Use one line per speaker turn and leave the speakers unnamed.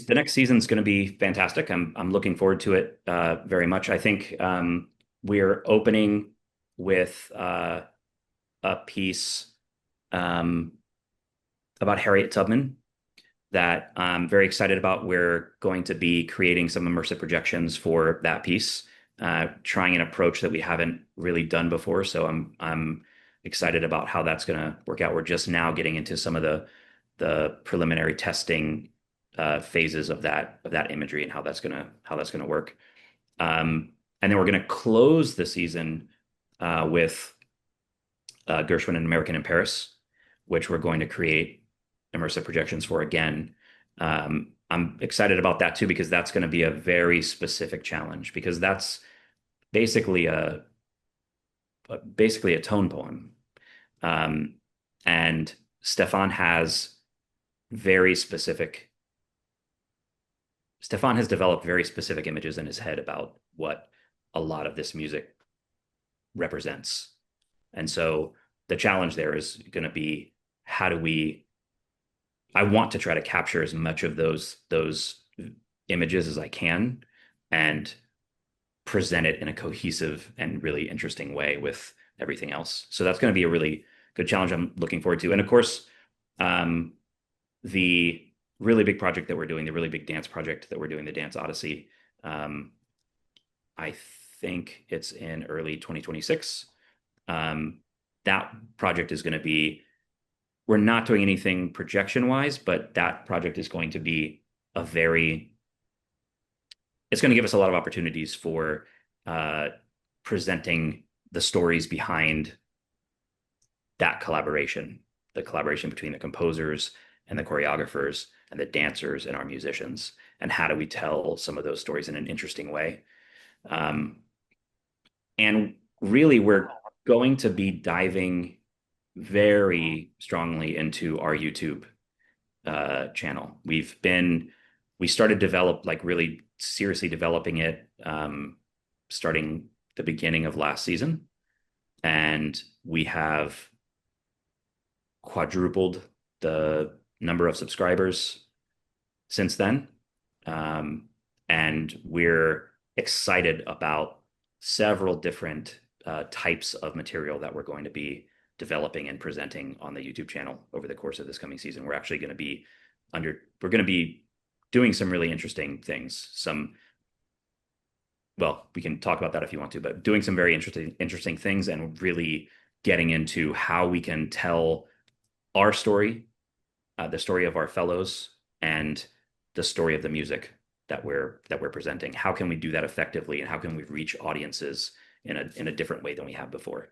The next season's going to be fantastic. I'm looking forward to it very much. I think we're opening with a piece um, about Harriet Tubman that I'm very excited about. We're going to be creating some immersive projections for that piece, trying an approach that we haven't really done before. So I'm excited about how that's going to work out. We're just now getting into some of the preliminary testing phases of that imagery and how that's gonna work. And then we're going to close the season with Gershwin and American in Paris, which we're going to create immersive projections for again. I'm excited about that too because that's going to be a very specific challenge because that's basically a tone poem. Um, and Stefan has very specific Stefan has developed very specific images in his head about what a lot of this music represents. And so the challenge there is going to be how do we I want to try to capture as much of those images as I can and present it in a cohesive and really interesting way with everything else. So that's going to be a really good challenge I'm looking forward to. And of course, um, the really big project that we're doing, the really big dance project that we're doing, the Dance Odyssey, um, I think it's in early 2026. That project is going to be, we're not doing anything projection wise, but that project is going to be a very, it's going to give us a lot of opportunities for uh, presenting the stories behind that collaboration, the collaboration between the composers and the choreographers and the dancers and our musicians. And how do we tell some of those stories in an interesting way? Um, and really, we're going to be diving very strongly into our YouTube channel. We started like really seriously developing it starting the beginning of last season. And we have quadrupled the number of subscribers since then. Um, and we're excited about several different types of material that we're going to be developing and presenting on the YouTube channel over the course of this coming season. We're going to be doing some really interesting things. Well, we can talk about that if you want to, but doing some very interesting things and really getting into how we can tell our story, the story of our fellows, and the story of the music that we're presenting. How can we do that effectively, and how can we reach audiences in a different way than we have before?